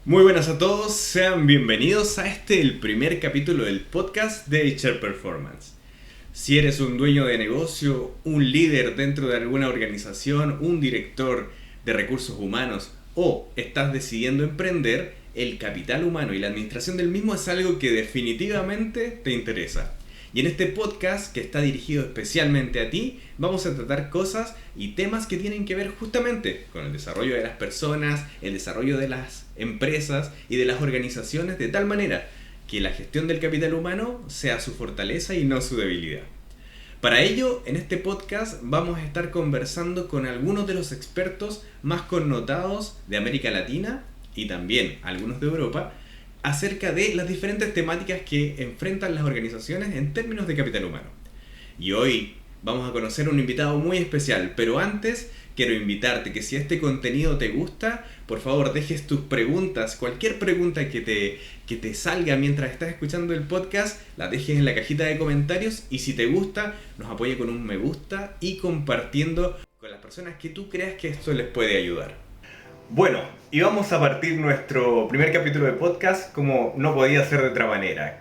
Muy buenas a todos, sean bienvenidos a el primer capítulo del podcast de HR Performance. Si eres un dueño de negocio, un líder dentro de alguna organización, un director de recursos humanos o estás decidiendo emprender, el capital humano y la administración del mismo es algo que definitivamente te interesa. Y en este podcast, que está dirigido especialmente a ti, vamos a tratar cosas y temas que tienen que ver justamente con el desarrollo de las personas, el desarrollo de las empresas y de las organizaciones, de tal manera que la gestión del capital humano sea su fortaleza y no su debilidad. Para ello, en este podcast vamos a estar conversando con algunos de los expertos más connotados de América Latina y también algunos de Europa, acerca de las diferentes temáticas que enfrentan las organizaciones en términos de capital humano. Y hoy vamos a conocer a un invitado muy especial, pero antes quiero invitarte que si este contenido te gusta, por favor dejes tus preguntas, cualquier pregunta que te salga mientras estás escuchando el podcast, la dejes en la cajita de comentarios y si te gusta, nos apoye con un me gusta y compartiendo con las personas que tú creas que esto les puede ayudar. Bueno, y vamos a partir nuestro primer capítulo de podcast como no podía ser de otra manera.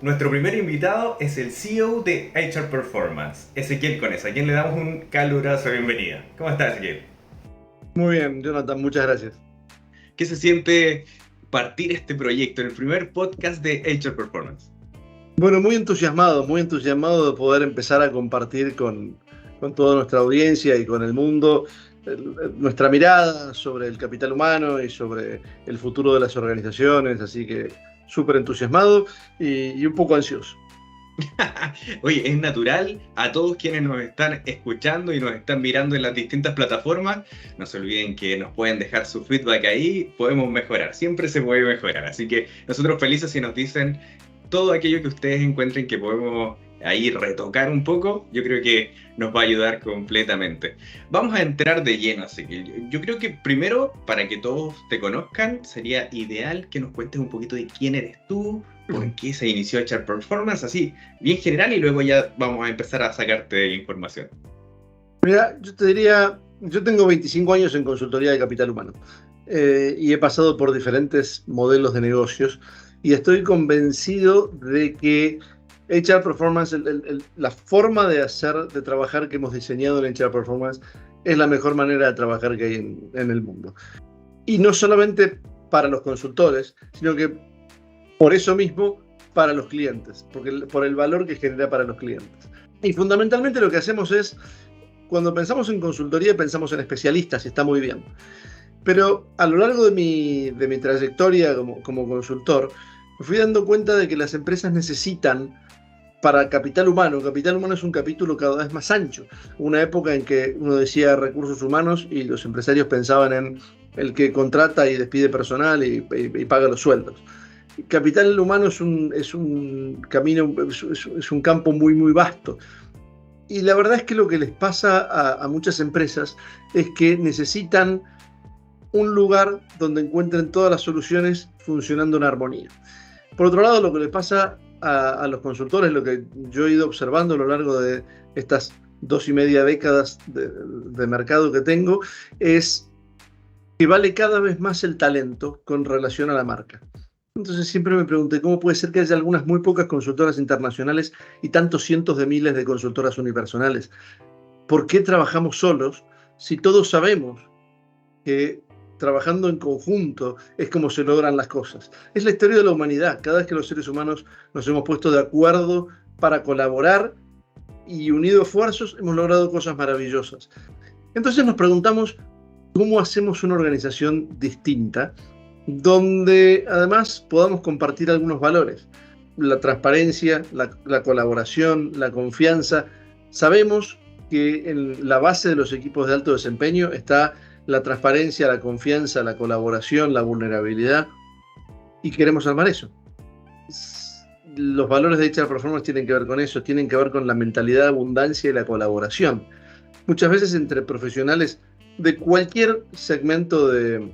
Nuestro primer invitado es el CEO de HR Performance, Ezequiel Conesa, a quien le damos un caluroso bienvenida. ¿Cómo estás, Ezequiel? Muy bien, Jonathan, muchas gracias. ¿Qué se siente partir este proyecto, el primer podcast de HR Performance? Bueno, muy entusiasmado de poder empezar a compartir con toda nuestra audiencia y con el mundo nuestra mirada sobre el capital humano y sobre el futuro de las organizaciones, así que súper entusiasmado y un poco ansioso. Oye, es natural, a todos quienes nos están escuchando y nos están mirando en las distintas plataformas, no se olviden que nos pueden dejar su feedback ahí, podemos mejorar, siempre se puede mejorar, así que nosotros felices si nos dicen todo aquello que ustedes encuentren que podemos ahí retocar un poco, yo creo que nos va a ayudar completamente. Vamos a entrar de lleno, así que yo creo que primero, para que todos te conozcan, sería ideal que nos cuentes un poquito de quién eres tú, por qué se inició HR Performance, así, bien general, y luego ya vamos a empezar a sacarte información. Mira, yo te diría, yo tengo 25 años en consultoría de capital humano y he pasado por diferentes modelos de negocios y estoy convencido de que HR Performance, la forma de trabajar que hemos diseñado en HR Performance es la mejor manera de trabajar que hay en el mundo. Y no solamente para los consultores, sino que por eso mismo para los clientes, por el valor que genera para los clientes. Y fundamentalmente lo que hacemos es, cuando pensamos en consultoría, pensamos en especialistas y está muy bien. Pero a lo largo de mi trayectoria como consultor, me fui dando cuenta de que las empresas necesitan para capital humano es un capítulo cada vez más ancho. Una época en que uno decía recursos humanos y los empresarios pensaban en el que contrata y despide personal y paga los sueldos. Capital humano es un camino, es un campo muy, muy vasto. Y la verdad es que lo que les pasa a muchas empresas es que necesitan un lugar donde encuentren todas las soluciones funcionando en armonía. Por otro lado, lo que les pasa a los consultores, lo que yo he ido observando a lo largo de estas 2,5 décadas de mercado que tengo, es que vale cada vez más el talento con relación a la marca. Entonces siempre me pregunté cómo puede ser que haya algunas muy pocas consultoras internacionales y tantos cientos de miles de consultoras unipersonales. ¿Por qué trabajamos solos si todos sabemos que trabajando en conjunto es como se logran las cosas? Es la historia de la humanidad. Cada vez que los seres humanos nos hemos puesto de acuerdo para colaborar y unido esfuerzos hemos logrado cosas maravillosas. Entonces nos preguntamos cómo hacemos una organización distinta donde además podamos compartir algunos valores. La transparencia, la colaboración, la confianza. Sabemos que en la base de los equipos de alto desempeño está la transparencia, la confianza, la colaboración, la vulnerabilidad, y queremos armar eso. Los valores de HR Performance tienen que ver con eso, tienen que ver con la mentalidad de abundancia y la colaboración. Muchas veces entre profesionales de cualquier segmento de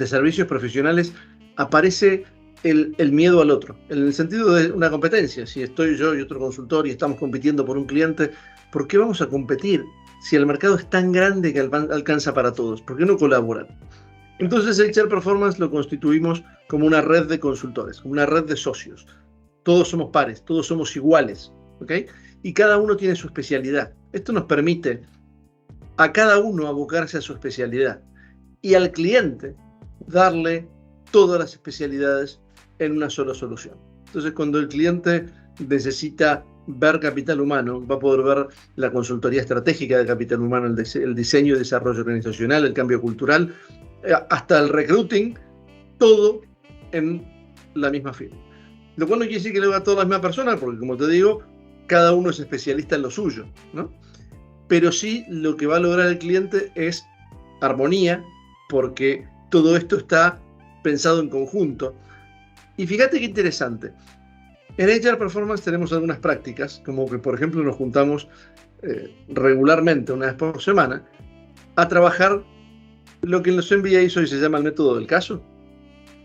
servicios profesionales aparece el miedo al otro, en el sentido de una competencia. Si estoy yo y otro consultor y estamos compitiendo por un cliente, ¿por qué vamos a competir? Si el mercado es tan grande que alcanza para todos, ¿por qué no colaboran? Entonces HR Performance lo constituimos como una red de consultores, como una red de socios. Todos somos pares, todos somos iguales, ¿ok? Y cada uno tiene su especialidad. Esto nos permite a cada uno abocarse a su especialidad y al cliente darle todas las especialidades en una sola solución. Entonces, cuando el cliente necesita ver capital humano, va a poder ver la consultoría estratégica de capital humano, el diseño y desarrollo organizacional, el cambio cultural, hasta el recruiting, todo en la misma firma. Lo cual no quiere decir que le haga a toda la misma persona, porque como te digo, cada uno es especialista en lo suyo, ¿no? Pero sí lo que va a lograr el cliente es armonía, porque todo esto está pensado en conjunto. Y fíjate qué interesante. En HR Performance tenemos algunas prácticas, como que por ejemplo nos juntamos regularmente, una vez por semana, a trabajar lo que en los MBAs hoy se llama el método del caso,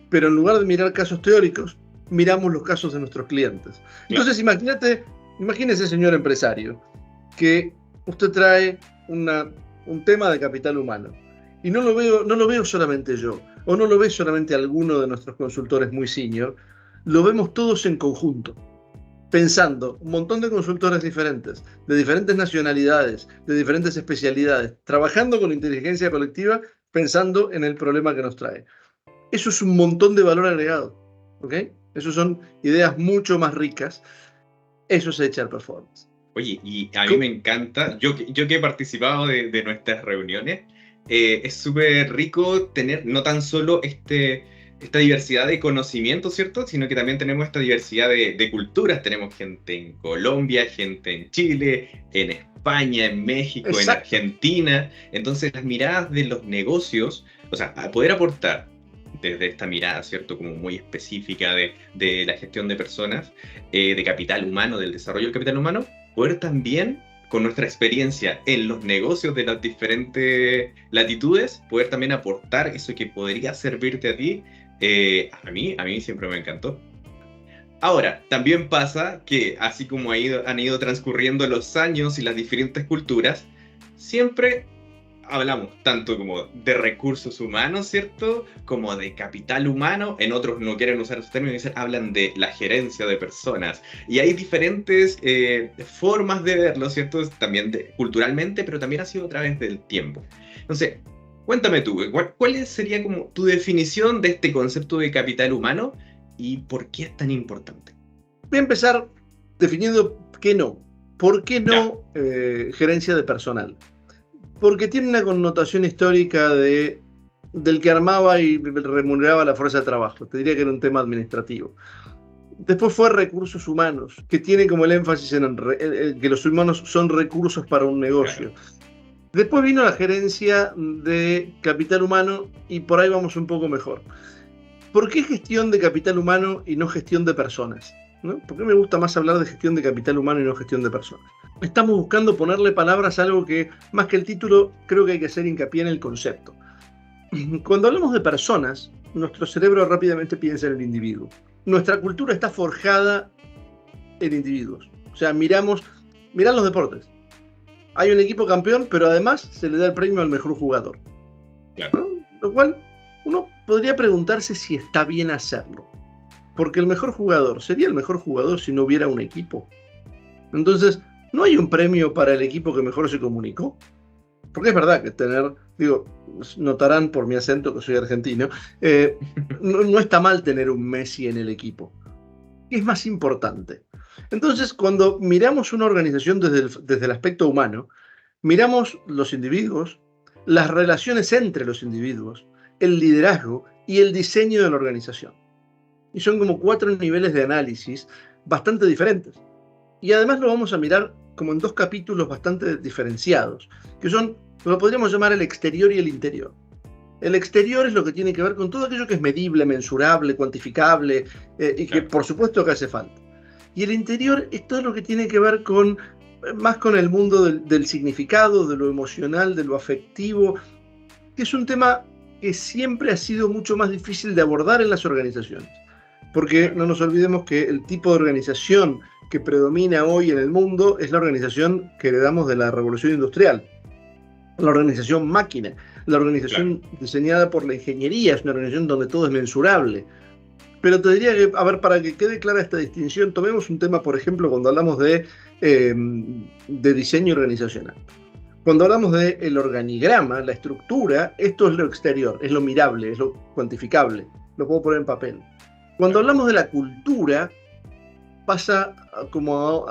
pero en lugar de mirar casos teóricos, miramos los casos de nuestros clientes. Entonces imagínese, señor empresario, que usted trae un tema de capital humano y no lo veo solamente yo, o no lo ve solamente alguno de nuestros consultores muy senior, lo vemos todos en conjunto, pensando un montón de consultores diferentes, de diferentes nacionalidades, de diferentes especialidades, trabajando con inteligencia colectiva, pensando en el problema que nos trae. Eso es un montón de valor agregado, ¿ok? Eso son ideas mucho más ricas. Eso es HR Performance. Oye, y a mí me encanta, yo que he participado de nuestras reuniones, es súper rico tener no tan solo esta diversidad de conocimientos, ¿cierto? Sino que también tenemos esta diversidad de culturas. Tenemos gente en Colombia, gente en Chile, en España, en México, en Argentina. Entonces las miradas de los negocios, o sea, a poder aportar desde esta mirada, ¿cierto? Como muy específica de la gestión de personas, de capital humano, del desarrollo del capital humano, poder también, con nuestra experiencia en los negocios de las diferentes latitudes, poder también aportar eso que podría servirte a ti. A mí siempre me encantó. Ahora, también pasa que así como han ido transcurriendo los años y las diferentes culturas, siempre hablamos tanto como de recursos humanos, ¿cierto? Como de capital humano. En otros no quieren usar esos términos, hablan de la gerencia de personas. Y hay diferentes formas de verlo, ¿cierto? También culturalmente, pero también ha sido a través del tiempo. Entonces, cuéntame tú, ¿cuál sería como tu definición de este concepto de capital humano y por qué es tan importante? Voy a empezar definiendo qué no. ¿Por qué no gerencia de personal? Porque tiene una connotación histórica del que armaba y remuneraba la fuerza de trabajo. Te diría que era un tema administrativo. Después fue recursos humanos, que tiene como el énfasis en que los humanos son recursos para un negocio. Claro. Después vino la gerencia de capital humano y por ahí vamos un poco mejor. ¿Por qué gestión de capital humano y no gestión de personas? ¿No? ¿Por qué me gusta más hablar de gestión de capital humano y no gestión de personas? Estamos buscando ponerle palabras a algo que, más que el título, creo que hay que hacer hincapié en el concepto. Cuando hablamos de personas, nuestro cerebro rápidamente piensa en el individuo. Nuestra cultura está forjada en individuos. O sea, mirad los deportes. Hay un equipo campeón, pero además se le da el premio al mejor jugador. Claro. ¿No? Lo cual uno podría preguntarse si está bien hacerlo. Porque el mejor jugador sería el mejor jugador si no hubiera un equipo. Entonces, ¿no hay un premio para el equipo que mejor se comunicó? Porque es verdad que notarán por mi acento que soy argentino, no está mal tener un Messi en el equipo. Es más importante. Entonces, cuando miramos una organización desde el aspecto humano, miramos los individuos, las relaciones entre los individuos, el liderazgo y el diseño de la organización. Y son como 4 niveles de análisis bastante diferentes. Y además lo vamos a mirar como en 2 capítulos bastante diferenciados, que son lo que podríamos llamar el exterior y el interior. El exterior es lo que tiene que ver con todo aquello que es medible, mensurable, cuantificable, y que por supuesto que hace falta. Y el interior es todo lo que tiene que ver más con el mundo del significado, de lo emocional, de lo afectivo, que es un tema que siempre ha sido mucho más difícil de abordar en las organizaciones. Porque no nos olvidemos que el tipo de organización que predomina hoy en el mundo es la organización que heredamos de la revolución industrial. la organización máquina, la organización Claro. diseñada por la ingeniería, es una organización donde todo es mensurable. Pero te diría que, a ver, para que quede clara esta distinción, tomemos un tema, por ejemplo, cuando hablamos de diseño organizacional. Cuando hablamos del organigrama, la estructura, esto es lo exterior, es lo mirable, es lo cuantificable, lo puedo poner en papel. Cuando hablamos de la cultura, pasa como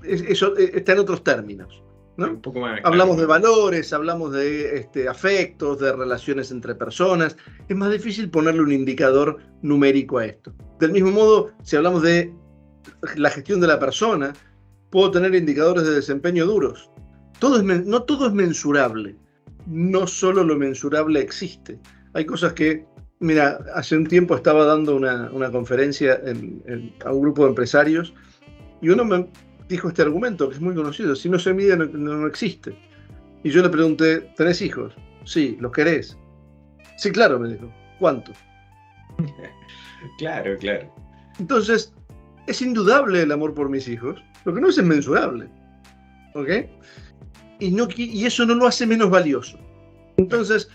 eso está en otros términos, ¿no? Un poco más, Hablamos claro. de valores, hablamos de afectos, de relaciones entre personas. Es más difícil ponerle un indicador numérico a esto. Del mismo modo, si hablamos de la gestión de la persona, puedo tener indicadores de desempeño duros. No todo es mensurable. No solo lo mensurable existe. Hay cosas que, mira, hace un tiempo estaba dando una conferencia a un grupo de empresarios y uno me dijo este argumento que es muy conocido: si no se mide, no existe. Y yo le pregunté: ¿tenés hijos? Sí. ¿Los querés? Sí, claro, me dijo. ¿Cuántos? Claro, claro. Entonces, es indudable el amor por mis hijos. Lo que no es mensurable. ¿Ok? Y eso no lo hace menos valioso. Entonces,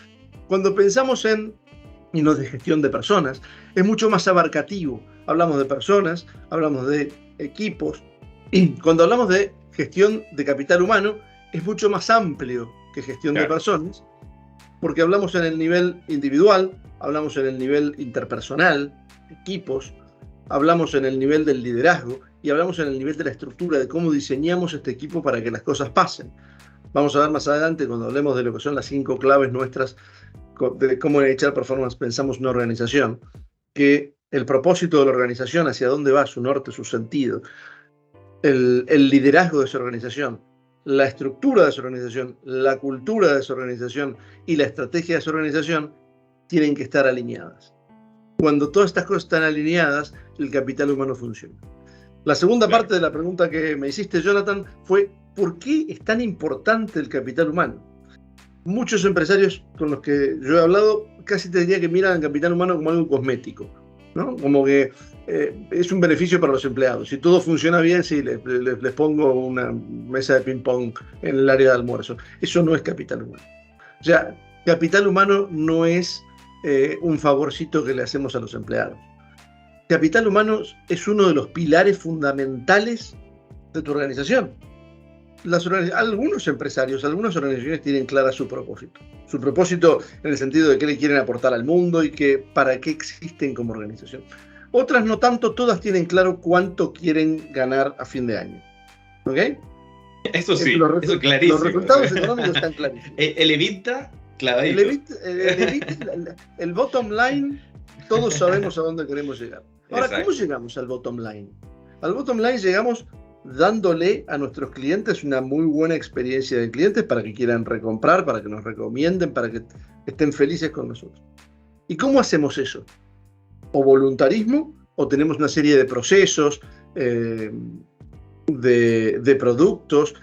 cuando pensamos en de gestión de personas, es mucho más abarcativo. Hablamos de personas, hablamos de equipos. Y cuando hablamos de gestión de capital humano, es mucho más amplio que gestión de personas, porque hablamos en el nivel individual, hablamos en el nivel interpersonal, equipos, hablamos en el nivel del liderazgo y hablamos en el nivel de la estructura, de cómo diseñamos este equipo para que las cosas pasen. Vamos a ver más adelante, cuando hablemos de lo que son las 5 claves nuestras, de cómo en HR Performance pensamos una organización, que el propósito de la organización, hacia dónde va, su norte, su sentido, el liderazgo de esa organización, la estructura de esa organización, la cultura de esa organización y la estrategia de esa organización tienen que estar alineadas. Cuando todas estas cosas están alineadas, el capital humano funciona. La segunda parte de la pregunta que me hiciste, Jonathan, fue: ¿por qué es tan importante el capital humano? Muchos empresarios con los que yo he hablado casi te diría que miran al capital humano como algo cosmético, ¿no? Como que es un beneficio para los empleados. Si todo funciona bien, sí, les pongo una mesa de ping-pong en el área de almuerzo. Eso no es capital humano. O sea, capital humano no es un favorcito que le hacemos a los empleados. Capital humano es uno de los pilares fundamentales de tu organización. Algunos empresarios, algunas organizaciones tienen clara su propósito. Su propósito en el sentido de qué le quieren aportar al mundo y para qué existen como organización. Otras no tanto, todas tienen claro cuánto quieren ganar a fin de año. ¿Ok? Eso sí, eso clarísimo. Los resultados económicos están clarísimos. El EBITDA, clavadito. El bottom line, todos sabemos a dónde queremos llegar. Ahora, Exacto. ¿cómo llegamos al bottom line? Al bottom line llegamos dándole a nuestros clientes una muy buena experiencia de clientes para que quieran recomprar, para que nos recomienden, para que estén felices con nosotros. ¿Y cómo hacemos eso? O voluntarismo, o tenemos una serie de procesos, de productos.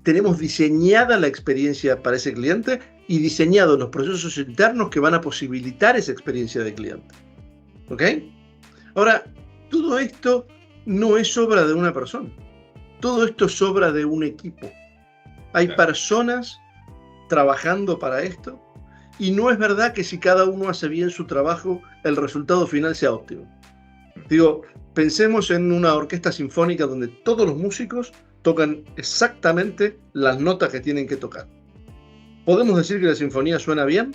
Tenemos diseñada la experiencia para ese cliente y diseñados los procesos internos que van a posibilitar esa experiencia de cliente. ¿Ok? Ahora, todo esto no es obra de una persona. Todo esto es obra de un equipo. Hay personas trabajando para esto y no es verdad que si cada uno hace bien su trabajo, el resultado final sea óptimo. Digo, pensemos en una orquesta sinfónica donde todos los músicos tocan exactamente las notas que tienen que tocar. ¿Podemos decir que la sinfonía suena bien?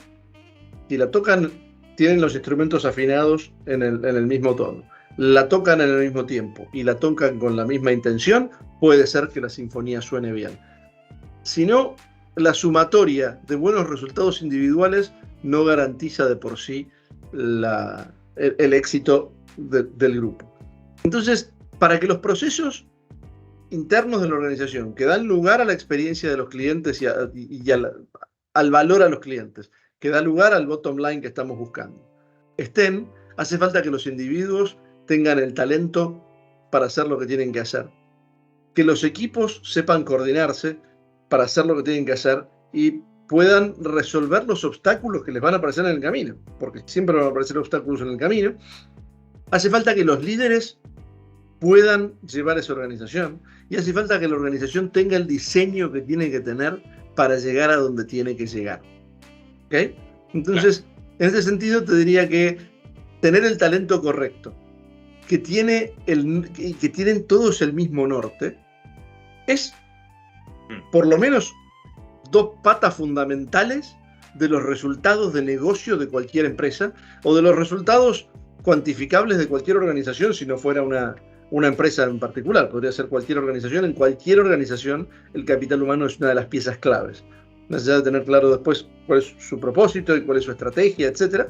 Si la tocan, tienen los instrumentos afinados en el mismo tono, la tocan en el mismo tiempo y la tocan con la misma intención, puede ser que la sinfonía suene bien. Si no, la sumatoria de buenos resultados individuales no garantiza de por sí el éxito del grupo. Entonces, para que los procesos internos de la organización, que dan lugar a la experiencia de los clientes y al valor a los clientes, que da lugar al bottom line que estamos buscando, hace falta que los individuos tengan el talento para hacer lo que tienen que hacer, que los equipos sepan coordinarse para hacer lo que tienen que hacer y puedan resolver los obstáculos que les van a aparecer en el camino, porque siempre van a aparecer obstáculos en el camino. Hace falta que los líderes puedan llevar esa organización y hace falta que la organización tenga el diseño que tiene que tener para llegar a donde tiene que llegar. ¿Ok? Entonces, en ese sentido te diría que tener el talento correcto, que tienen todos el mismo norte, es por lo menos 2 patas fundamentales de los resultados de negocio de cualquier empresa o de los resultados cuantificables de cualquier organización, si no fuera una empresa en particular. Podría ser cualquier organización. En cualquier organización el capital humano es una de las piezas claves. Más allá de tener claro después cuál es su propósito y cuál es su estrategia, etc.,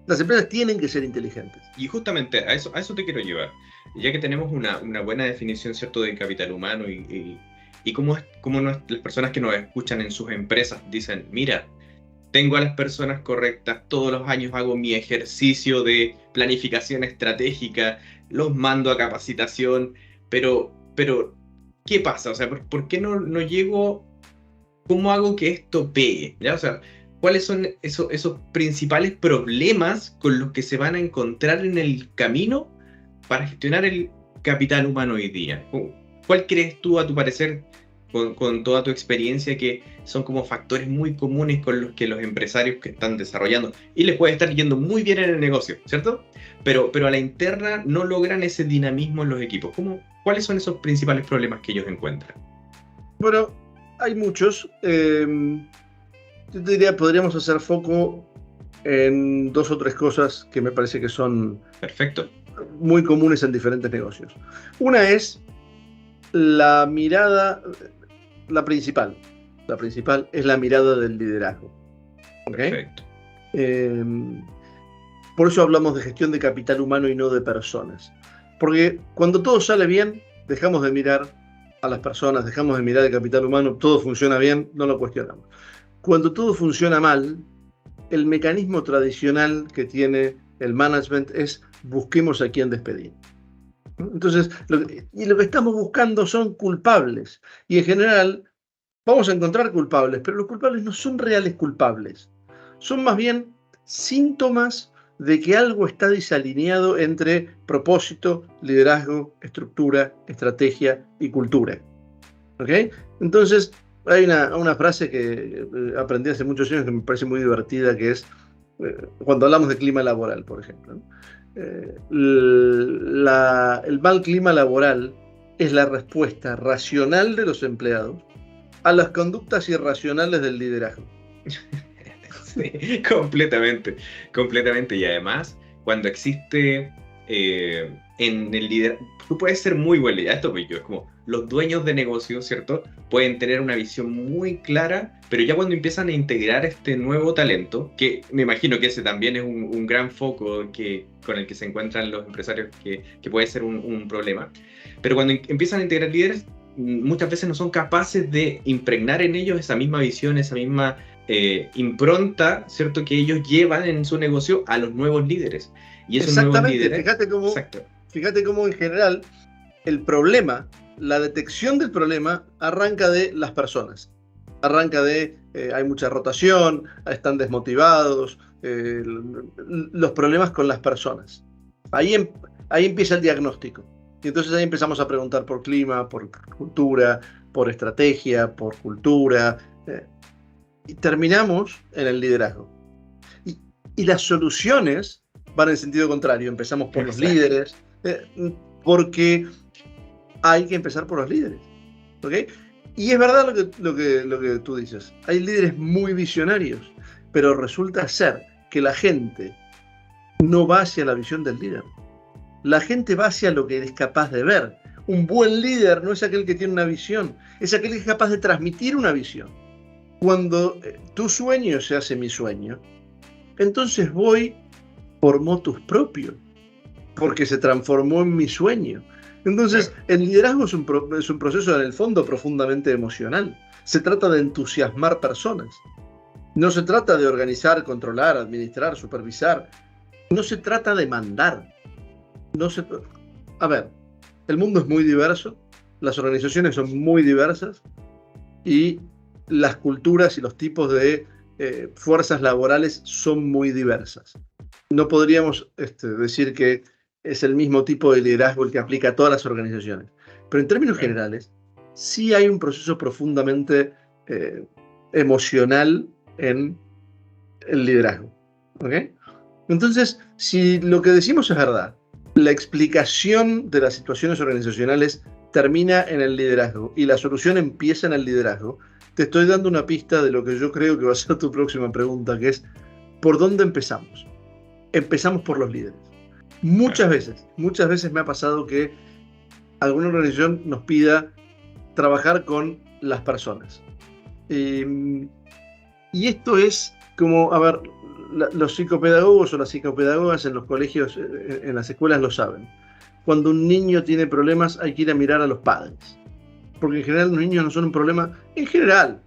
las empresas tienen que ser inteligentes. Y justamente a eso te quiero llevar. Ya que tenemos una buena definición, ¿cierto?, de capital humano y cómo las personas que nos escuchan en sus empresas dicen, mira, tengo a las personas correctas, todos los años hago mi ejercicio de planificación estratégica, los mando a capacitación, pero ¿qué pasa? O sea, ¿por qué no llego? ¿Cómo hago que esto pegue? ¿Ya? O sea, ¿cuáles son esos principales problemas con los que se van a encontrar en el camino para gestionar el capital humano hoy día? ¿Cuál crees tú, a tu parecer, con toda tu experiencia, que son como factores muy comunes con los que los empresarios que están desarrollando, y les puede estar yendo muy bien en el negocio, ¿cierto? Pero a la interna no logran ese dinamismo en los equipos? ¿Cuáles son esos principales problemas que ellos encuentran? Bueno, hay muchos. Yo te diría, podríamos hacer foco en 2 o 3 cosas que me parece que son Perfecto. Muy comunes en diferentes negocios. Una es la mirada, la principal es la mirada del liderazgo. ¿Okay? Perfecto. Por eso hablamos de gestión de capital humano y no de personas. Porque cuando todo sale bien, dejamos de mirar a las personas, dejamos de mirar el capital humano, todo funciona bien, no lo cuestionamos. Cuando todo funciona mal, el mecanismo tradicional que tiene el management es busquemos a quién despedir. Entonces, lo que estamos buscando son culpables. Y en general vamos a encontrar culpables, pero los culpables no son reales culpables. Son más bien síntomas de que algo está desalineado entre propósito, liderazgo, estructura, estrategia y cultura. ¿Ok? Entonces, hay una frase que aprendí hace muchos años que me parece muy divertida, que es cuando hablamos de clima laboral, por ejemplo, ¿no? El mal clima laboral es la respuesta racional de los empleados a las conductas irracionales del liderazgo. Sí, completamente. Y además, cuando existe en el liderazgo, tú puedes ser muy buen líder. Esto es como los dueños de negocios, ¿cierto? Pueden tener una visión muy clara, pero ya cuando empiezan a integrar este nuevo talento, que me imagino que ese también es un gran foco con el que se encuentran los empresarios, que puede ser un problema, pero cuando empiezan a integrar líderes, muchas veces no son capaces de impregnar en ellos esa misma visión, esa misma impronta, ¿cierto?, que ellos llevan en su negocio a los nuevos líderes. Y esos nuevos líderes... Fíjate cómo en general el problema, la detección del problema arranca de las personas. Arranca de hay mucha rotación, están desmotivados, los problemas con las personas. Ahí empieza el diagnóstico. Y entonces ahí empezamos a preguntar por clima, por cultura, por estrategia, por cultura. Y terminamos en el liderazgo. Y las soluciones van en sentido contrario. Empezamos por los líderes, porque hay que empezar por los líderes. ¿Okay? Y es verdad lo que tú dices. Hay líderes muy visionarios, pero resulta ser que la gente no va hacia la visión del líder. La gente va hacia lo que es capaz de ver. Un buen líder no es aquel que tiene una visión, es aquel que es capaz de transmitir una visión. Cuando tu sueño se hace mi sueño, entonces voy por motus propio, porque se transformó en mi sueño. Entonces, el liderazgo es un proceso en el fondo profundamente emocional. Se trata de entusiasmar personas. No se trata de organizar, controlar, administrar, supervisar. No se trata de mandar. A ver, el mundo es muy diverso, las organizaciones son muy diversas y las culturas y los tipos de fuerzas laborales son muy diversas. No podríamos decir que es el mismo tipo de liderazgo el que aplica a todas las organizaciones. Pero en términos generales, sí hay un proceso profundamente emocional en el liderazgo. ¿Ok? Entonces, si lo que decimos es verdad, la explicación de las situaciones organizacionales termina en el liderazgo y la solución empieza en el liderazgo, te estoy dando una pista de lo que yo creo que va a ser tu próxima pregunta, que es ¿por dónde empezamos? Empezamos por los líderes. Muchas veces me ha pasado que alguna organización nos pida trabajar con las personas. Y esto es como, a ver, los psicopedagogos o las psicopedagogas en los colegios, en las escuelas lo saben. Cuando un niño tiene problemas hay que ir a mirar a los padres. Porque en general los niños no son un problema, en general,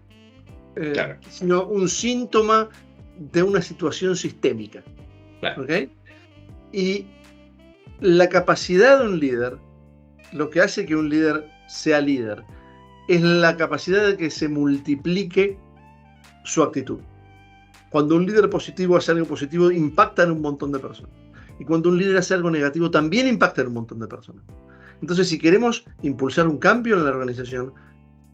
claro, sino un síntoma de una situación sistémica. Claro. ¿Okay? Y la capacidad de un líder, lo que hace que un líder sea líder, es la capacidad de que se multiplique su actitud. Cuando un líder positivo hace algo positivo, impacta en un montón de personas. Y cuando un líder hace algo negativo, también impacta en un montón de personas. Entonces, si queremos impulsar un cambio en la organización,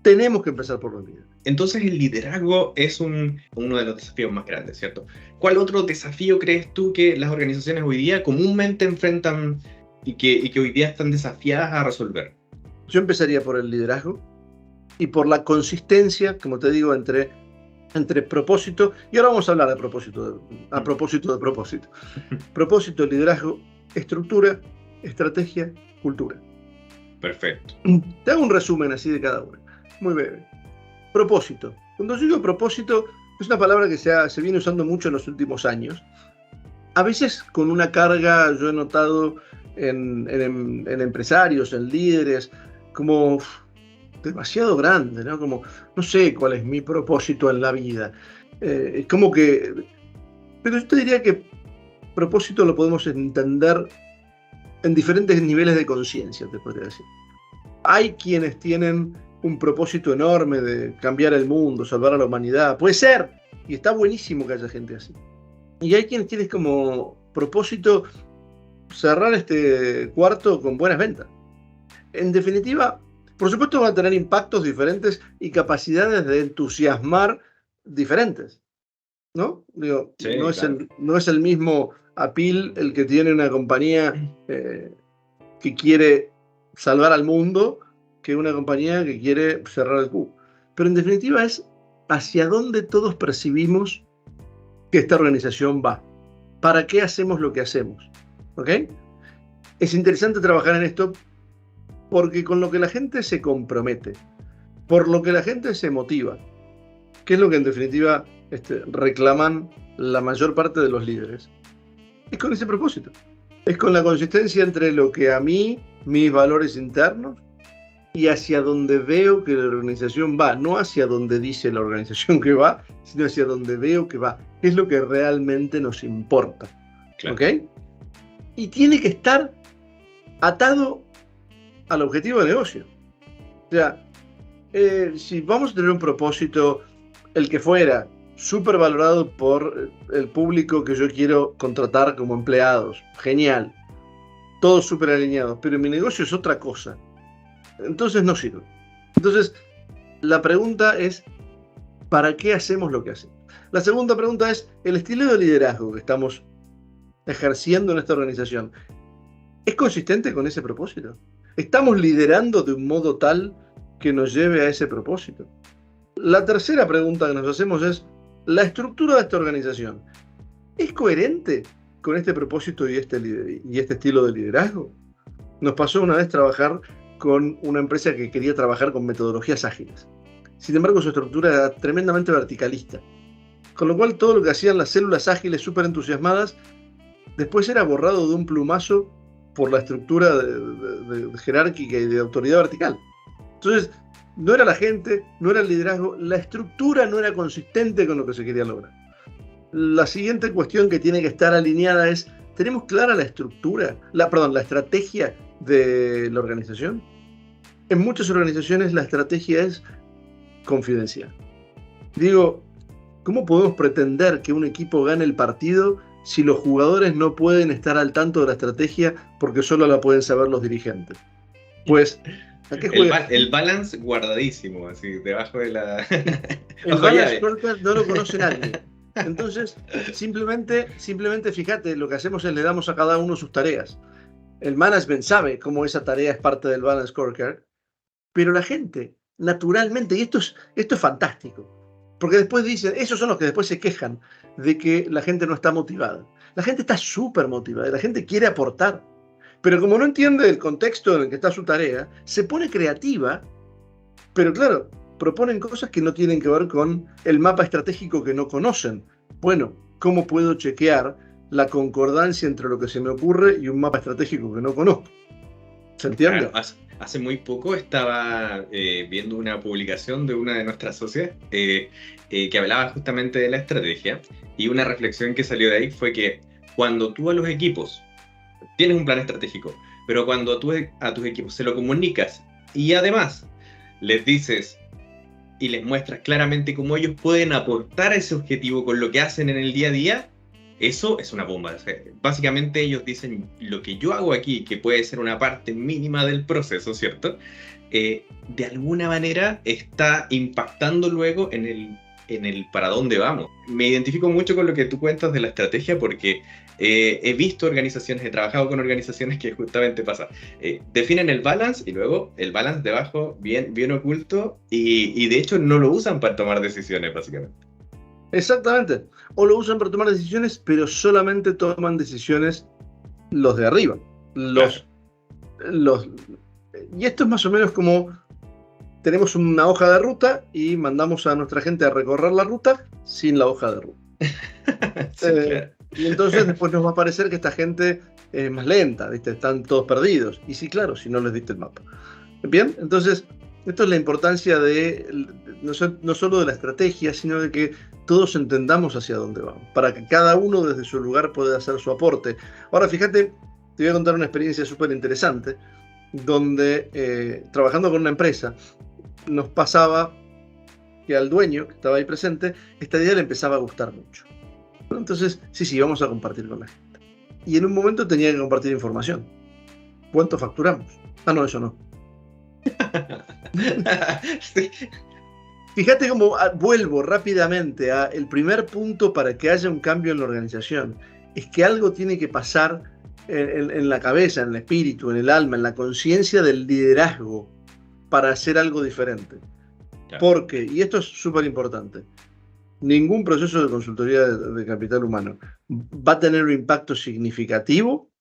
tenemos que empezar por los líderes. Entonces, el liderazgo es uno de los desafíos más grandes, ¿cierto? ¿Cuál otro desafío crees tú que las organizaciones hoy día comúnmente enfrentan y que hoy día están desafiadas a resolver? Yo empezaría por el liderazgo y por la consistencia, como te digo, entre propósito, y ahora vamos a hablar de propósito, a propósito de propósito. Propósito, liderazgo, estructura, estrategia, cultura. Perfecto. Te hago un resumen así de cada una, muy breve. Propósito. Cuando yo digo propósito, es una palabra que se viene usando mucho en los últimos años. A veces con una carga, yo he notado en empresarios, en líderes, como demasiado grande, ¿no? Como, no sé cuál es mi propósito en la vida. Como que... Pero yo te diría que propósito lo podemos entender en diferentes niveles de conciencia, te podría decir. Hay quienes tienen un propósito enorme de cambiar el mundo, salvar a la humanidad. Puede ser, y está buenísimo que haya gente así. Y hay quienes tienen como propósito cerrar este cuarto con buenas ventas. En definitiva, por supuesto van a tener impactos diferentes y capacidades de entusiasmar diferentes, ¿no? Digo, sí, no es el mismo Apil el que tiene una compañía que quiere salvar al mundo que una compañía que quiere cerrar el cubo. Pero en definitiva es hacia dónde todos percibimos que esta organización va. ¿Para qué hacemos lo que hacemos? ¿Ok? Es interesante trabajar en esto porque con lo que la gente se compromete, por lo que la gente se motiva, que es lo que en definitiva reclaman la mayor parte de los líderes, es con ese propósito. Es con la consistencia entre lo que a mí, mis valores internos, y hacia donde veo que la organización va, no hacia donde dice la organización que va, sino hacia donde veo que va. Es lo que realmente nos importa. Claro. ¿Ok? Y tiene que estar atado al objetivo de negocio. O sea, si vamos a tener un propósito, el que fuera, súper valorado por el público que yo quiero contratar como empleados, genial, todos súper alineados, pero mi negocio es otra cosa, entonces no sirve. Entonces, la pregunta es, ¿para qué hacemos lo que hacemos? La segunda pregunta es, ¿el estilo de liderazgo que estamos ejerciendo en esta organización es consistente con ese propósito? ¿Estamos liderando de un modo tal que nos lleve a ese propósito? La tercera pregunta que nos hacemos es, ¿la estructura de esta organización es coherente con este propósito y este estilo de liderazgo? Nos pasó una vez trabajar con una empresa que quería trabajar con metodologías ágiles. Sin embargo, su estructura era tremendamente verticalista. Con lo cual, todo lo que hacían las células ágiles súper entusiasmadas, después era borrado de un plumazo por la estructura de jerárquica y de autoridad vertical. Entonces, no era la gente, no era el liderazgo, la estructura no era consistente con lo que se quería lograr. La siguiente cuestión que tiene que estar alineada es, ¿tenemos clara la estructura, la estrategia de la organización? En muchas organizaciones la estrategia es confidencial. Digo, ¿cómo podemos pretender que un equipo gane el partido si los jugadores no pueden estar al tanto de la estrategia porque solo la pueden saber los dirigentes? Pues ¿A qué juegas? El balance guardadísimo, así, debajo de la... El balance scorecard no lo conoce nadie. Entonces, simplemente fíjate, lo que hacemos es le damos a cada uno sus tareas. El management sabe cómo esa tarea es parte del balance scorecard, pero la gente, naturalmente, y esto es fantástico, porque después dicen, esos son los que después se quejan de que la gente no está motivada. La gente está súper motivada, la gente quiere aportar, pero como no entiende el contexto en el que está su tarea, se pone creativa, pero claro, proponen cosas que no tienen que ver con el mapa estratégico que no conocen. Bueno, ¿cómo puedo chequear la concordancia entre lo que se me ocurre y un mapa estratégico que no conozco? ¿Se entiende? Claro, hace muy poco estaba viendo una publicación de una de nuestras socias que hablaba justamente de la estrategia, y una reflexión que salió de ahí fue que cuando tú a los equipos tienes un plan estratégico, pero cuando tú a tus equipos se lo comunicas y además les dices y les muestras claramente cómo ellos pueden aportar a ese objetivo con lo que hacen en el día a día, eso es una bomba. O sea, básicamente ellos dicen, lo que yo hago aquí, que puede ser una parte mínima del proceso, ¿cierto? De alguna manera está impactando luego en el para dónde vamos. Me identifico mucho con lo que tú cuentas de la estrategia, porque he visto organizaciones, he trabajado con organizaciones que justamente pasa, definen el balance y luego el balance debajo bien oculto, y de hecho no lo usan para tomar decisiones, básicamente. Exactamente. O lo usan para tomar decisiones, pero solamente toman decisiones los de arriba. Y esto es más o menos como tenemos una hoja de ruta y mandamos a nuestra gente a recorrer la ruta sin la hoja de ruta. Sí, claro. Y entonces después nos va a parecer que esta gente es más lenta, ¿viste? Están todos perdidos. Y sí, claro, si no les diste el mapa. Bien, entonces esto es la importancia de no solo de la estrategia, sino de que todos entendamos hacia dónde vamos, para que cada uno desde su lugar pueda hacer su aporte. Ahora, fíjate, te voy a contar una experiencia súper interesante, donde trabajando con una empresa, nos pasaba que al dueño que estaba ahí presente, esta idea le empezaba a gustar mucho. Entonces, sí, vamos a compartir con la gente. Y en un momento tenía que compartir información. ¿Cuánto facturamos? No, eso no. Sí. Fíjate cómo vuelvo rápidamente a el primer punto para que haya un cambio en la organización. Es que algo tiene que pasar en la cabeza, en el espíritu, en el alma, en la conciencia del liderazgo para hacer algo diferente. Claro. Porque, y esto es súper importante, ningún proceso de consultoría de capital humano va a tener un impacto significativo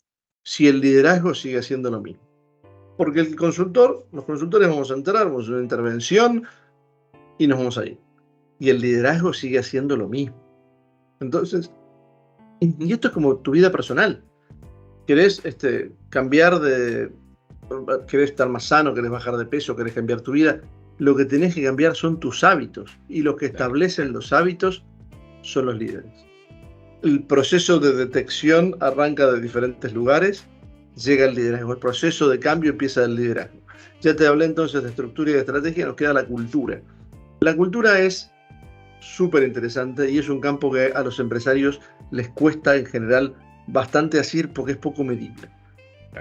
si el liderazgo sigue haciendo lo mismo. Porque los consultores vamos a entrar, vamos a hacer una intervención y nos vamos a ir. Y el liderazgo sigue haciendo lo mismo. Entonces, y esto es como tu vida personal. ¿Querés cambiar querés estar más sano, querés bajar de peso, querés cambiar tu vida? Lo que tenés que cambiar son tus hábitos. Y los que establecen los hábitos son los líderes. El proceso de detección arranca de diferentes lugares, llega el liderazgo. El proceso de cambio empieza del liderazgo. Ya te hablé entonces de estructura y de estrategia, nos queda la cultura. La cultura es súper interesante y es un campo que a los empresarios les cuesta en general bastante asir porque es poco medible.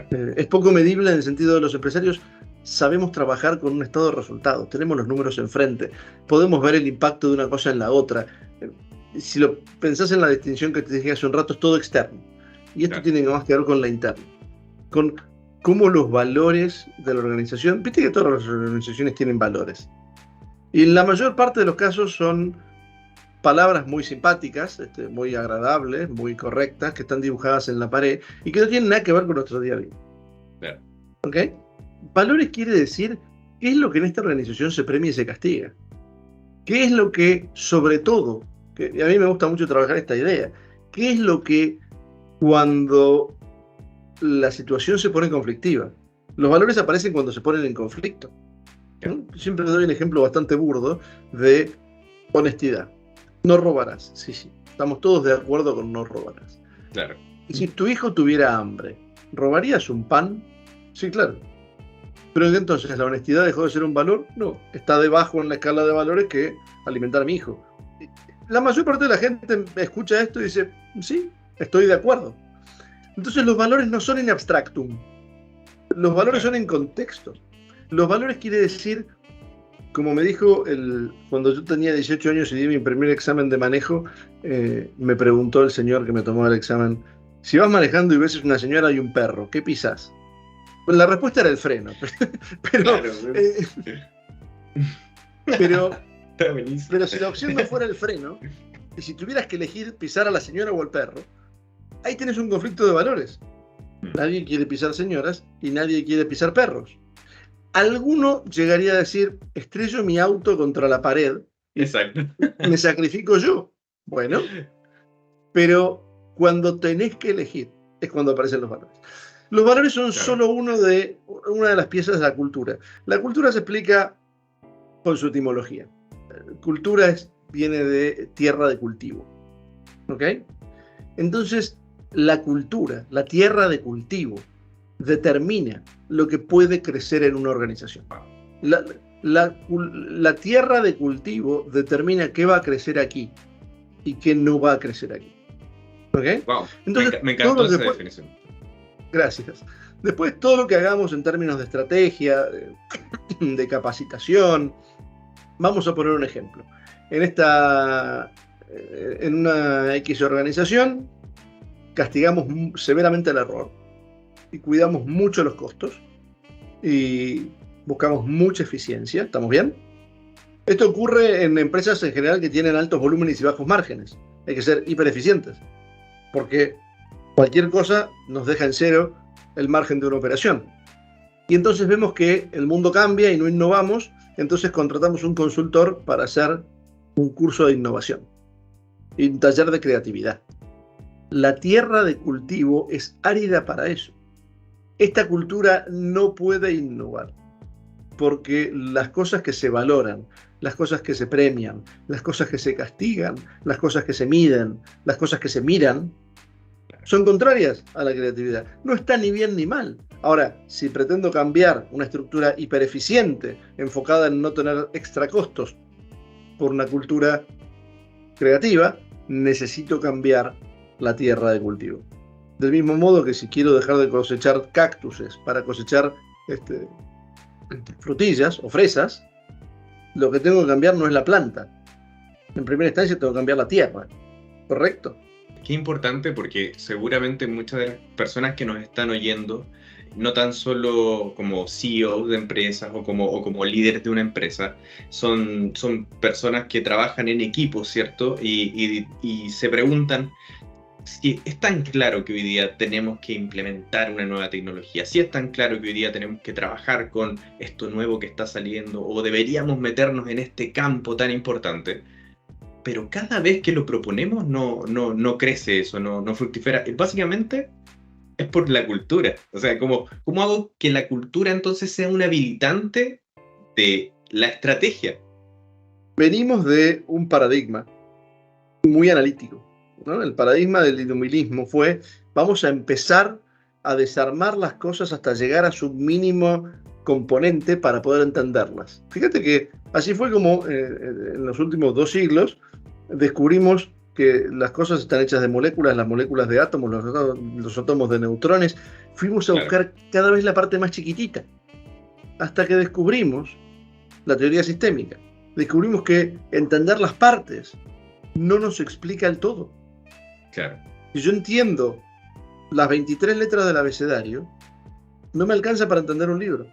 Es poco medible en el sentido de los empresarios sabemos trabajar con un estado de resultados, tenemos los números enfrente, podemos ver el impacto de una cosa en la otra. Si lo pensás en la distinción que te dije hace un rato, es todo externo. Y esto tiene más que ver con la interna, con cómo los valores de la organización, viste que todas las organizaciones tienen valores. Y en la mayor parte de los casos son palabras muy simpáticas, muy agradables, muy correctas, que están dibujadas en la pared y que no tienen nada que ver con nuestro día a día. Claro. ¿Ok? Valores quiere decir qué es lo que en esta organización se premia y se castiga. ¿Qué es lo que, sobre todo, que a mí me gusta mucho trabajar esta idea, qué es lo que cuando la situación se pone conflictiva? Los valores aparecen cuando se ponen en conflicto. Siempre doy un ejemplo bastante burdo de honestidad. No robarás. Sí, estamos todos de acuerdo con no robarás. Claro. Y si tu hijo tuviera hambre, ¿robarías un pan? Sí, claro. Pero entonces, ¿la honestidad dejó de ser un valor? No, está debajo en la escala de valores que alimentar a mi hijo. La mayor parte de la gente escucha esto y dice, sí, estoy de acuerdo. Entonces los valores no son in abstractum. Los valores son en contexto. Los valores quiere decir, como me dijo cuando yo tenía 18 años y di mi primer examen de manejo, me preguntó el señor que me tomó el examen, si vas manejando y ves una señora y un perro, ¿qué pisás? Pues la respuesta era el freno. Pero, Claro. pero si la opción no fuera el freno, y si tuvieras que elegir pisar a la señora o al perro, ahí tienes un conflicto de valores. Nadie quiere pisar señoras y nadie quiere pisar perros. Alguno llegaría a decir, estrello mi auto contra la pared. Exacto. Me sacrifico yo. Bueno, pero cuando tenés que elegir es cuando aparecen los valores. Los valores son solo una de las piezas de la cultura. La cultura se explica con su etimología. Cultura viene de tierra de cultivo. ¿Ok? Entonces, la cultura, la tierra de cultivo, determina lo que puede crecer en una organización. La tierra de cultivo determina qué va a crecer aquí y qué no va a crecer aquí. ¿Ok? Wow. Entonces, me encantó esa definición. Gracias. Después, todo lo que hagamos en términos de estrategia, de capacitación, vamos a poner un ejemplo. En una X organización, castigamos severamente el error y cuidamos mucho los costos y buscamos mucha eficiencia. ¿Estamos bien? Esto ocurre en empresas en general que tienen altos volúmenes y bajos márgenes. Hay que ser hipereficientes, porque cualquier cosa nos deja en cero el margen de una operación. Y entonces vemos que el mundo cambia y no innovamos, entonces contratamos un consultor para hacer un curso de innovación y un taller de creatividad. La tierra de cultivo es árida para eso. Esta cultura no puede innovar, porque las cosas que se valoran, las cosas que se premian, las cosas que se castigan, las cosas que se miden, las cosas que se miran, son contrarias a la creatividad. No está ni bien ni mal. Ahora, si pretendo cambiar una estructura hipereficiente, enfocada en no tener extra costos por una cultura creativa, necesito cambiar la tierra de cultivo. Del mismo modo que si quiero dejar de cosechar cactuses para cosechar frutillas o fresas, lo que tengo que cambiar no es la planta. En primera instancia tengo que cambiar la tierra. ¿Correcto? Qué importante, porque seguramente muchas de las personas que nos están oyendo, no tan solo como CEO de empresas o como líderes de una empresa, son personas que trabajan en equipo, ¿cierto? Y se preguntan si es tan claro que hoy día tenemos que implementar una nueva tecnología, si es tan claro que hoy día tenemos que trabajar con esto nuevo que está saliendo, o deberíamos meternos en este campo tan importante. Pero cada vez que lo proponemos no crece eso, no fructifera. Básicamente es por la cultura. O sea, ¿cómo hago que la cultura entonces sea un habilitante de la estrategia? Venimos de un paradigma muy analítico, ¿no? El paradigma del iluminismo fue, vamos a empezar a desarmar las cosas hasta llegar a su mínimo componente para poder entenderlas. Fíjate que así fue como en los últimos 2 siglos descubrimos que las cosas están hechas de moléculas, las moléculas de átomos, los átomos de neutrones. Fuimos a buscar cada vez la parte más chiquitita, hasta que descubrimos la teoría sistémica. Descubrimos que entender las partes no nos explica el todo. Claro. Si yo entiendo las 23 letras del abecedario, no me alcanza para entender un libro.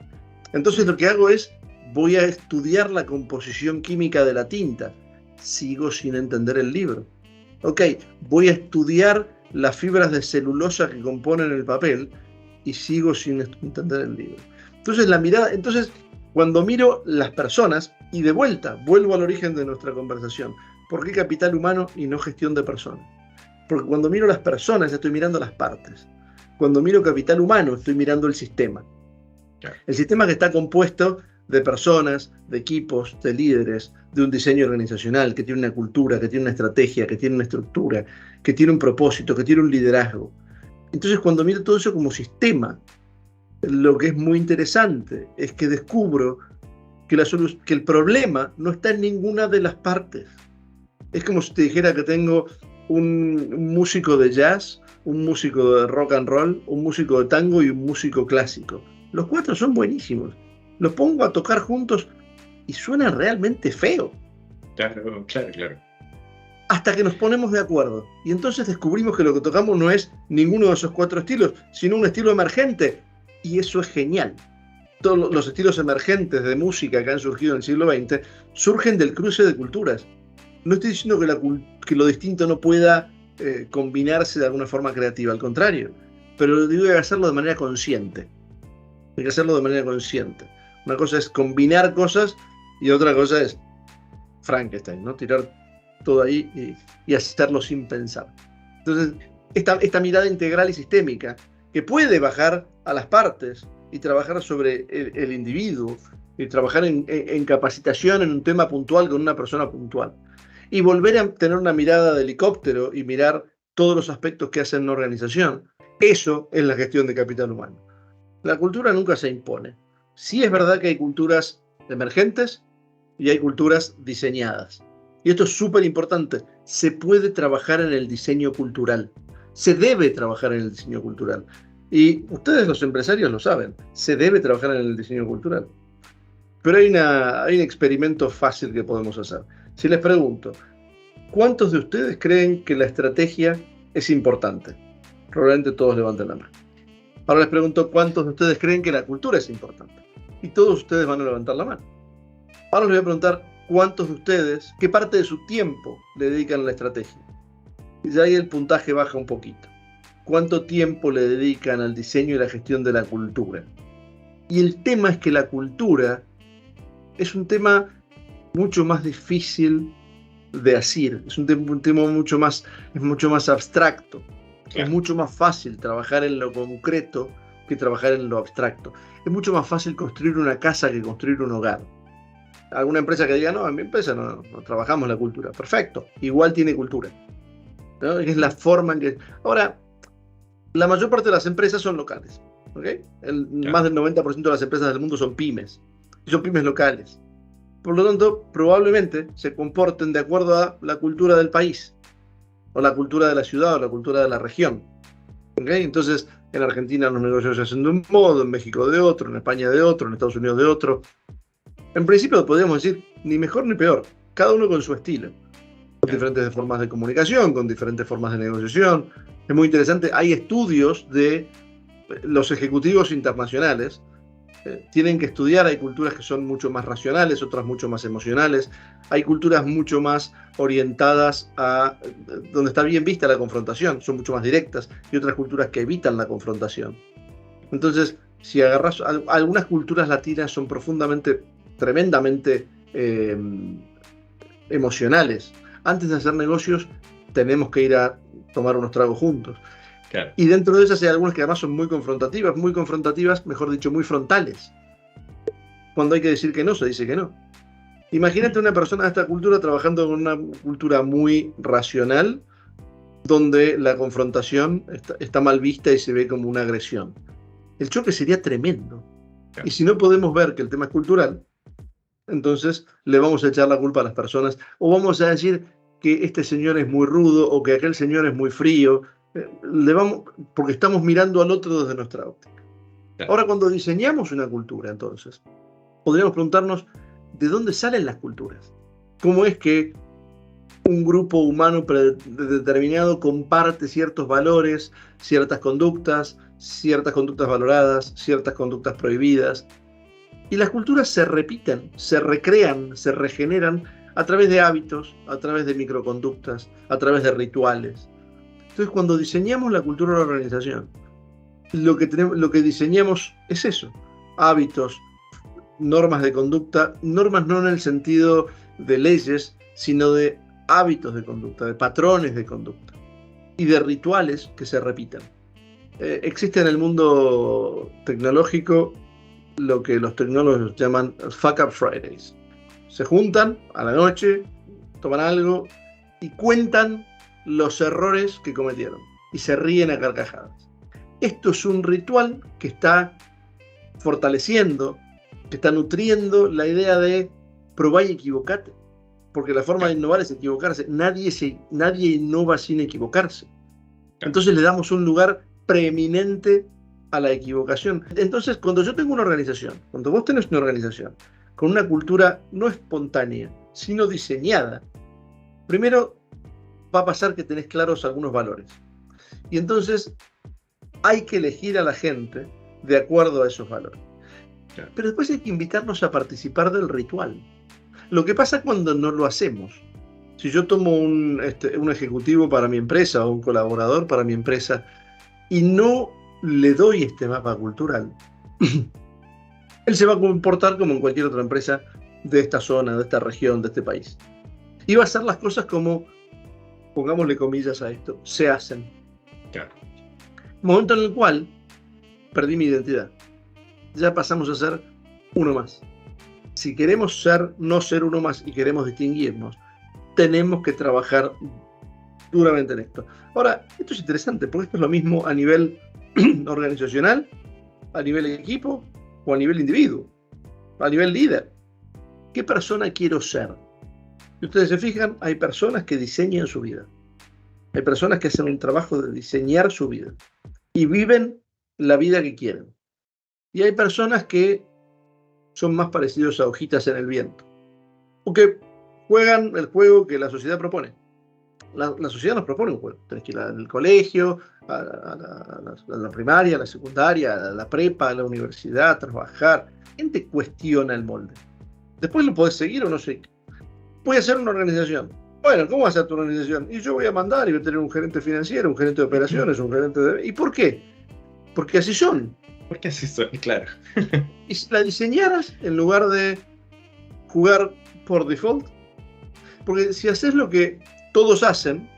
Entonces lo que hago es, voy a estudiar la composición química de la tinta. Sigo sin entender el libro. Ok, voy a estudiar las fibras de celulosa que componen el papel y sigo sin entender el libro. Entonces, cuando miro las personas, y de vuelta, vuelvo al origen de nuestra conversación, ¿por qué capital humano y no gestión de personas? Porque cuando miro las personas, estoy mirando las partes. Cuando miro capital humano, estoy mirando el sistema. El sistema que está compuesto de personas, de equipos, de líderes, de un diseño organizacional, que tiene una cultura, que tiene una estrategia, que tiene una estructura, que tiene un propósito, que tiene un liderazgo. Entonces, cuando miro todo eso como sistema, lo que es muy interesante es que descubro que el problema no está en ninguna de las partes. Es como si te dijera que tengo un músico de jazz, un músico de rock and roll, un músico de tango y un músico clásico. Los 4 son buenísimos, los pongo a tocar juntos y suena realmente feo. Claro, claro, claro. Hasta que nos ponemos de acuerdo. Y entonces descubrimos que lo que tocamos no es ninguno de esos 4 estilos, sino un estilo emergente. Y eso es genial. Todos los estilos emergentes de música que han surgido en el siglo XX surgen del cruce de culturas. No estoy diciendo que lo distinto no pueda combinarse de alguna forma creativa, al contrario. Pero digo que hay que hacerlo de manera consciente. Hay que hacerlo de manera consciente. Una cosa es combinar cosas y otra cosa es Frankenstein, ¿no? Tirar todo ahí y hacerlo sin pensar. Entonces, esta mirada integral y sistémica que puede bajar a las partes y trabajar sobre el individuo y trabajar en capacitación en un tema puntual con una persona puntual y volver a tener una mirada de helicóptero y mirar todos los aspectos que hacen una organización. Eso es la gestión de capital humano. La cultura nunca se impone. Sí es verdad que hay culturas emergentes y hay culturas diseñadas. Y esto es súper importante. Se puede trabajar en el diseño cultural. Se debe trabajar en el diseño cultural. Y ustedes los empresarios lo saben. Se debe trabajar en el diseño cultural. Pero hay un experimento fácil que podemos hacer. Si les pregunto, ¿cuántos de ustedes creen que la estrategia es importante? Probablemente todos levanten la mano. Ahora les pregunto, ¿cuántos de ustedes creen que la cultura es importante? Y todos ustedes van a levantar la mano. Ahora les voy a preguntar, ¿cuántos de ustedes, qué parte de su tiempo le dedican a la estrategia? Y ya ahí el puntaje baja un poquito. ¿Cuánto tiempo le dedican al diseño y la gestión de la cultura? Y el tema es que la cultura es un tema mucho más difícil de asir. Es un tema mucho más abstracto. Claro. Es mucho más fácil trabajar en lo concreto que trabajar en lo abstracto. Es mucho más fácil construir una casa que construir un hogar. Alguna empresa que diga, no, en mi empresa no trabajamos la cultura. Perfecto, igual tiene cultura, ¿no? Es la forma en que... Ahora, la mayor parte de las empresas son locales, ¿okay? Más del 90% de las empresas del mundo son pymes, y son pymes locales. Por lo tanto, probablemente se comporten de acuerdo a la cultura del país, o la cultura de la ciudad, o la cultura de la región. ¿Okay? Entonces, en Argentina los negocios se hacen de un modo, en México de otro, en España de otro, en Estados Unidos de otro. En principio podríamos decir ni mejor ni peor, cada uno con su estilo, con diferentes formas de comunicación, con diferentes formas de negociación. Es muy interesante, hay estudios de los ejecutivos internacionales, tienen que estudiar, hay culturas que son mucho más racionales, otras mucho más emocionales, hay culturas mucho más orientadas a donde está bien vista la confrontación, son mucho más directas, y otras culturas que evitan la confrontación. Entonces, si agarras, algunas culturas latinas son tremendamente emocionales. Antes de hacer negocios tenemos que ir a tomar unos tragos juntos. Claro. Y dentro de esas hay algunas que además son muy confrontativas, mejor dicho, muy frontales. Cuando hay que decir que no, se dice que no. Imagínate una persona de esta cultura trabajando con una cultura muy racional, donde la confrontación está mal vista y se ve como una agresión. El choque sería tremendo. Claro. Y si no podemos ver que el tema es cultural, entonces le vamos a echar la culpa a las personas, o vamos a decir que este señor es muy rudo, o que aquel señor es muy frío, porque estamos mirando al otro desde nuestra óptica. Claro. Ahora, cuando diseñamos una cultura, entonces, podríamos preguntarnos, ¿de dónde salen las culturas? ¿Cómo es que un grupo humano determinado comparte ciertos valores, ciertas conductas valoradas, ciertas conductas prohibidas? Y las culturas se repiten, se recrean, se regeneran a través de hábitos, a través de microconductas, a través de rituales. Entonces, cuando diseñamos la cultura de la organización, lo que diseñamos es eso: hábitos, normas de conducta, normas no en el sentido de leyes, sino de hábitos de conducta, de patrones de conducta y de rituales que se repitan. Existe en el mundo tecnológico lo que los tecnólogos llaman Fuck Up Fridays. Se juntan a la noche, toman algo y cuentan los errores que cometieron y se ríen a carcajadas. Esto es un ritual que está fortaleciendo, que está nutriendo la idea de probar y equivocate, porque la forma de innovar es equivocarse. Nadie innova sin equivocarse. Entonces le damos un lugar preeminente a la equivocación. Entonces, cuando yo tengo una organización, cuando vos tenés una organización con una cultura no espontánea, sino diseñada, primero va a pasar que tenés claros algunos valores. Y entonces hay que elegir a la gente de acuerdo a esos valores. Claro. Pero después hay que invitarnos a participar del ritual. Lo que pasa cuando no lo hacemos. Si yo tomo un ejecutivo para mi empresa o un colaborador para mi empresa y no le doy este mapa cultural, él se va a comportar como en cualquier otra empresa de esta zona, de esta región, de este país. Y va a hacer las cosas como, pongámosle comillas a esto, se hacen. Claro. Momento en el cual perdí mi identidad. Ya pasamos a ser uno más. Si queremos no ser uno más y queremos distinguirnos, tenemos que trabajar duramente en esto. Ahora, esto es interesante, porque esto es lo mismo a nivel organizacional, a nivel equipo o a nivel individuo, a nivel líder. ¿Qué persona quiero ser? Si ustedes se fijan, hay personas que diseñan su vida. Hay personas que hacen un trabajo de diseñar su vida y viven la vida que quieren. Y hay personas que son más parecidos a hojitas en el viento, o que juegan el juego que la sociedad propone. La sociedad nos propone un juego. Tenés que ir al colegio, a la primaria, a la secundaria, a la prepa, a la universidad, a trabajar. ¿Quién te cuestiona el molde? Después lo podés seguir o no seguir. Voy a hacer una organización. Bueno, ¿cómo va a ser tu organización? Y yo voy a mandar y voy a tener un gerente financiero, un gerente de operaciones, un gerente de... ¿Y por qué? Porque así son. Porque así son, claro. Y si la diseñaras en lugar de jugar por default, porque si haces lo que todos hacen,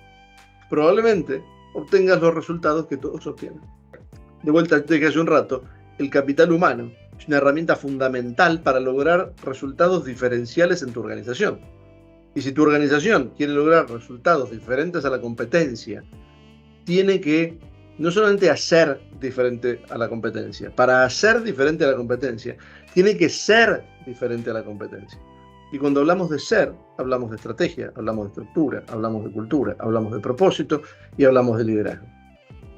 probablemente obtengas los resultados que todos obtienen. De vuelta, te dije hace un rato, el capital humano es una herramienta fundamental para lograr resultados diferenciales en tu organización. Y si tu organización quiere lograr resultados diferentes a la competencia, tiene que no solamente hacer diferente a la competencia, para hacer diferente a la competencia, tiene que ser diferente a la competencia. Y cuando hablamos de ser, hablamos de estrategia, hablamos de estructura, hablamos de cultura, hablamos de propósito y hablamos de liderazgo.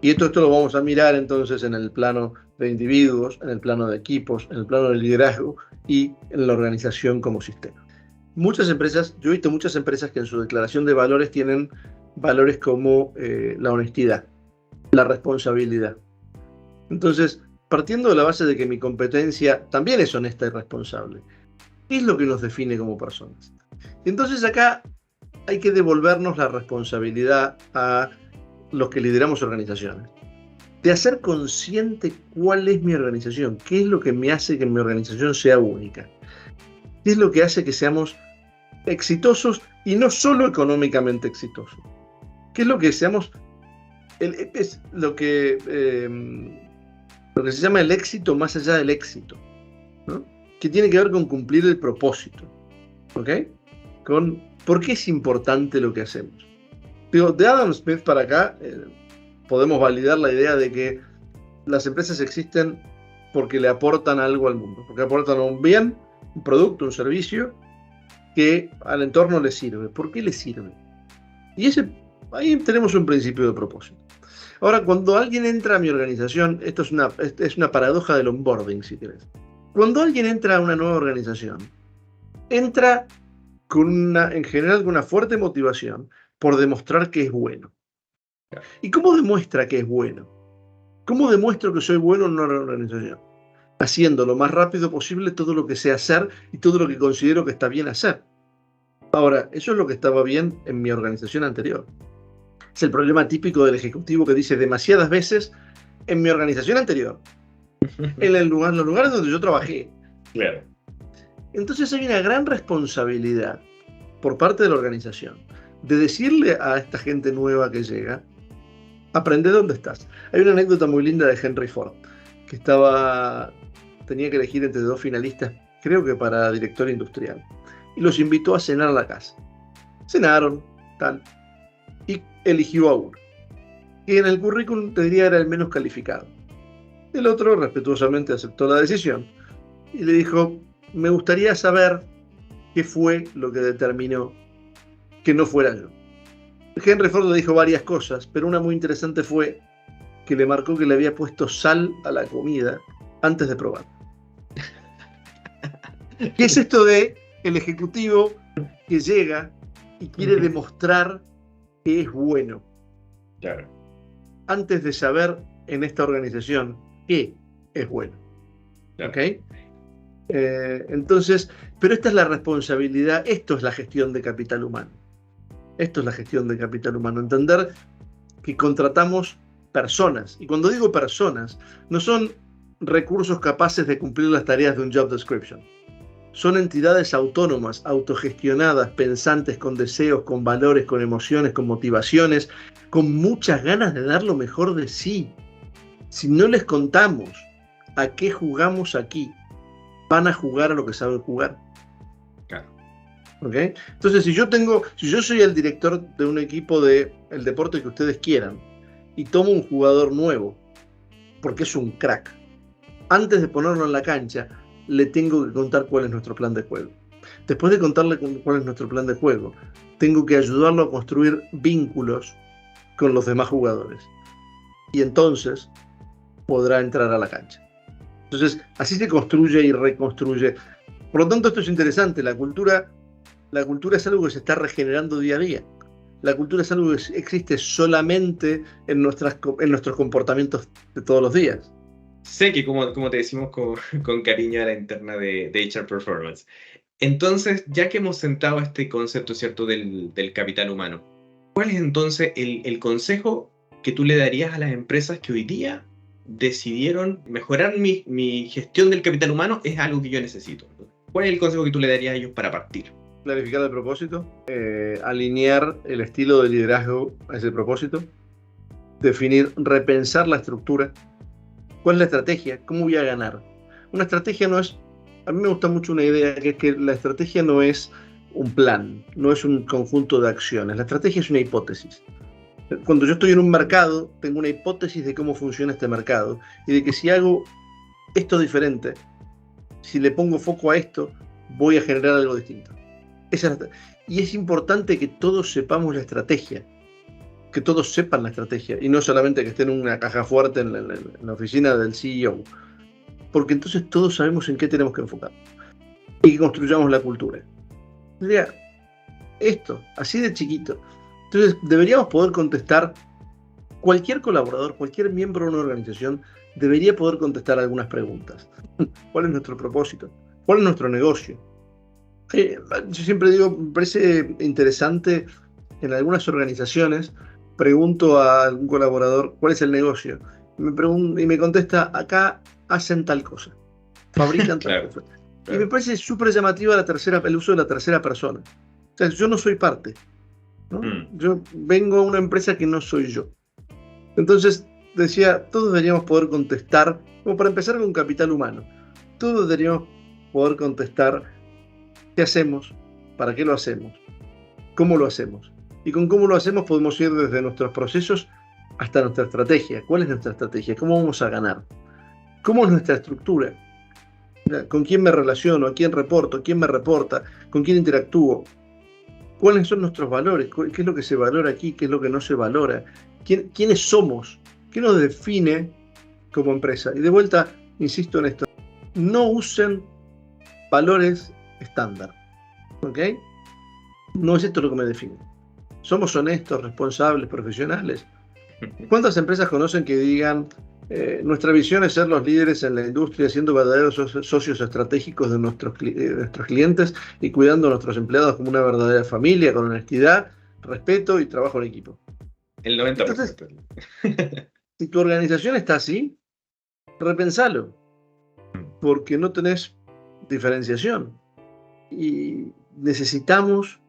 Y esto lo vamos a mirar entonces en el plano de individuos, en el plano de equipos, en el plano del liderazgo y en la organización como sistema. Muchas empresas, yo he visto muchas empresas que en su declaración de valores tienen valores como la honestidad, la responsabilidad. Entonces, partiendo de la base de que mi competencia también es honesta y responsable, ¿qué es lo que nos define como personas? Entonces acá hay que devolvernos la responsabilidad a los que lideramos organizaciones, de hacer consciente cuál es mi organización, qué es lo que me hace que mi organización sea única, qué es lo que hace que seamos exitosos y no solo económicamente exitosos, qué es lo que seamos, es lo que se llama el éxito más allá del éxito, ¿no? Que tiene que ver con cumplir el propósito, ¿ok? Con por qué es importante lo que hacemos. Digo, de Adam Smith para acá, podemos validar la idea de que las empresas existen porque le aportan algo al mundo, porque aportan un bien, un producto, un servicio que al entorno le sirve. ¿Por qué le sirve? Y ahí tenemos un principio de propósito. Ahora, cuando alguien entra a mi organización, esto es una paradoja del onboarding, si querés. Cuando alguien entra a una nueva organización, entra en general con una fuerte motivación por demostrar que es bueno. ¿Y cómo demuestra que es bueno? ¿Cómo demuestro que soy bueno en una organización? Haciendo lo más rápido posible todo lo que sé hacer y todo lo que considero que está bien hacer. Ahora, eso es lo que estaba bien en mi organización anterior. Es el problema típico del ejecutivo que dice demasiadas veces en mi organización anterior, en los lugares donde yo trabajé. Claro. Entonces hay una gran responsabilidad por parte de la organización de decirle a esta gente nueva que llega, aprende dónde estás. Hay una anécdota muy linda de Henry Ford, que tenía que elegir entre dos finalistas, creo que para director industrial, y los invitó a cenar a la casa. Cenaron, tal, y eligió a uno, que en el currículum te diría era el menos calificado. El otro respetuosamente aceptó la decisión y le dijo, me gustaría saber qué fue lo que determinó que no fuera yo. Henry Ford le dijo varias cosas, pero una muy interesante fue, que le marcó que le había puesto sal a la comida antes de probar. ¿Qué es esto de el ejecutivo que llega y quiere demostrar que es bueno? Claro. Antes de saber en esta organización qué es bueno. Claro. ¿Ok? Entonces, pero esta es la responsabilidad, esto es la gestión de capital humano. Esto es la gestión de capital humano. Entender que contratamos personas. Y cuando digo personas, no son recursos capaces de cumplir las tareas de un job description. Son entidades autónomas, autogestionadas, pensantes, con deseos, con valores, con emociones, con motivaciones, con muchas ganas de dar lo mejor de sí. Si no les contamos a qué jugamos aquí, van a jugar a lo que saben jugar. Claro. ¿Okay? Entonces, si yo soy el director de un equipo del deporte que ustedes quieran y tomo un jugador nuevo, porque es un crack, antes de ponerlo en la cancha, le tengo que contar cuál es nuestro plan de juego. Después de contarle cuál es nuestro plan de juego, tengo que ayudarlo a construir vínculos con los demás jugadores. Y entonces podrá entrar a la cancha. Entonces, así se construye y reconstruye. Por lo tanto, esto es interesante. La cultura es algo que se está regenerando día a día. La cultura es algo que existe solamente en nuestros comportamientos de todos los días. Sé que, como te decimos con cariño a la interna de HR Performance. Entonces, ya que hemos sentado este concepto, ¿cierto?, del capital humano, ¿cuál es entonces el consejo que tú le darías a las empresas que hoy día decidieron mejorar mi gestión del capital humano? Es algo que yo necesito. ¿Cuál es el consejo que tú le darías a ellos para partir? Clarificar el propósito, alinear el estilo de liderazgo a ese propósito, repensar la estructura. ¿Cuál es la estrategia? ¿Cómo voy a ganar? Una estrategia no es... A mí me gusta mucho una idea, que es que la estrategia no es un plan, no es un conjunto de acciones. La estrategia es una hipótesis. Cuando yo estoy en un mercado, tengo una hipótesis de cómo funciona este mercado y de que si hago esto diferente, si le pongo foco a esto, voy a generar algo distinto. Y es importante que todos sepamos la estrategia, que todos sepan la estrategia y no solamente que esté en una caja fuerte en la oficina del CEO, porque entonces todos sabemos en qué tenemos que enfocar y que construyamos la cultura. Sería esto, así de chiquito. Entonces deberíamos poder contestar, cualquier colaborador, cualquier miembro de una organización debería poder contestar algunas preguntas. ¿Cuál es nuestro propósito? ¿Cuál es nuestro negocio? Yo siempre digo, me parece interesante, en algunas organizaciones pregunto a algún colaborador cuál es el negocio y me contesta, acá hacen tal cosa, fabrican tal cosa. Claro. Y me parece súper llamativa el uso de la tercera persona. O sea, yo no soy parte, ¿no? Yo vengo a una empresa que no soy yo. Entonces, decía, todos deberíamos poder contestar, como para empezar con capital humano, todos deberíamos poder contestar qué hacemos, para qué lo hacemos, cómo lo hacemos. Y con cómo lo hacemos podemos ir desde nuestros procesos hasta nuestra estrategia. ¿Cuál es nuestra estrategia? ¿Cómo vamos a ganar? ¿Cómo es nuestra estructura? ¿Con quién me relaciono? ¿A quién reporto? ¿Quién me reporta? ¿Con quién interactúo? ¿Cuáles son nuestros valores? ¿Qué es lo que se valora aquí? ¿Qué es lo que no se valora? ¿Quiénes somos? ¿Qué nos define como empresa? Y de vuelta, insisto en esto, no usen valores estándar, ¿ok? No es esto lo que me define. ¿Somos honestos, responsables, profesionales? ¿Cuántas empresas conocen que digan, nuestra visión es ser los líderes en la industria, siendo verdaderos socios estratégicos de nuestros clientes y cuidando a nuestros empleados como una verdadera familia, con honestidad, respeto y trabajo en equipo? El 90%. Entonces, si tu organización está así, repensalo, porque no tenés diferenciación. Y necesitamos,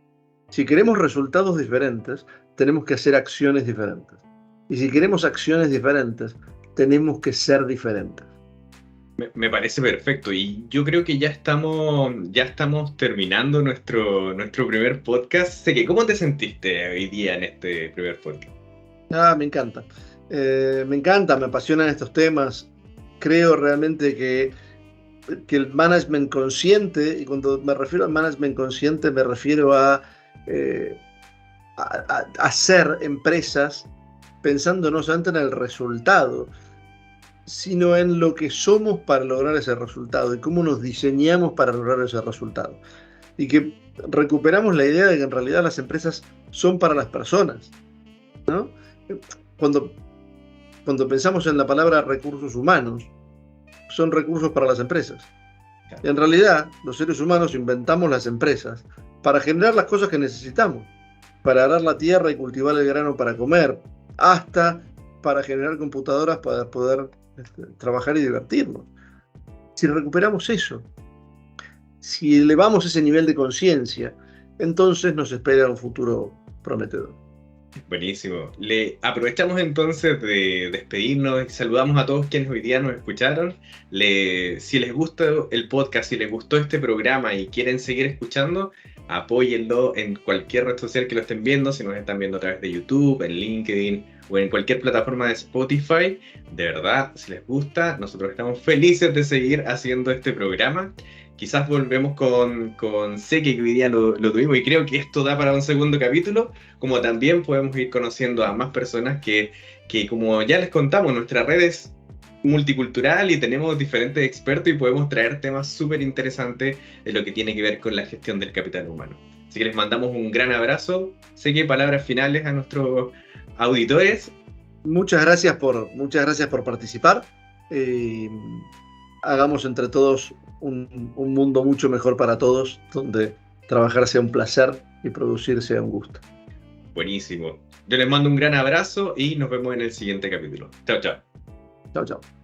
si queremos resultados diferentes, tenemos que hacer acciones diferentes. Y si queremos acciones diferentes, tenemos que ser diferentes. Me parece perfecto. Y yo creo que ya estamos terminando nuestro primer podcast. Sé que, ¿cómo te sentiste hoy día en este primer podcast? Me encanta. Me apasionan estos temas. Creo realmente que el management consciente, y cuando me refiero al management consciente me refiero a hacer empresas pensando no solamente en el resultado, sino en lo que somos para lograr ese resultado y cómo nos diseñamos para lograr ese resultado. Y que recuperamos la idea de que en realidad las empresas son para las personas, ¿no? Cuando pensamos en la palabra recursos humanos, son recursos para las empresas. Claro. En realidad, los seres humanos inventamos las empresas para generar las cosas que necesitamos, para arar la tierra y cultivar el grano para comer, hasta para generar computadoras para poder trabajar y divertirnos. Si recuperamos eso, si elevamos ese nivel de conciencia, entonces nos espera un futuro prometedor. Buenísimo. Le aprovechamos entonces de despedirnos y saludamos a todos quienes hoy día nos escucharon. Si les gusta el podcast, si les gustó este programa y quieren seguir escuchando, apóyenlo en cualquier red social que lo estén viendo, si nos están viendo a través de YouTube, en LinkedIn o en cualquier plataforma de Spotify. De verdad, si les gusta, nosotros estamos felices de seguir haciendo este programa. Quizás volvemos con Seque, que hoy día lo tuvimos y creo que esto da para un segundo capítulo, como también podemos ir conociendo a más personas que como ya les contamos, nuestra red es multicultural y tenemos diferentes expertos y podemos traer temas súper interesantes de lo que tiene que ver con la gestión del capital humano. Así que les mandamos un gran abrazo. Seque, palabras finales a nuestros auditores. Muchas gracias por participar. Hagamos entre todos un mundo mucho mejor para todos, donde trabajar sea un placer y producir sea un gusto. Buenísimo. Yo les mando un gran abrazo y nos vemos en el siguiente capítulo. Chao, chao. Chao, chao.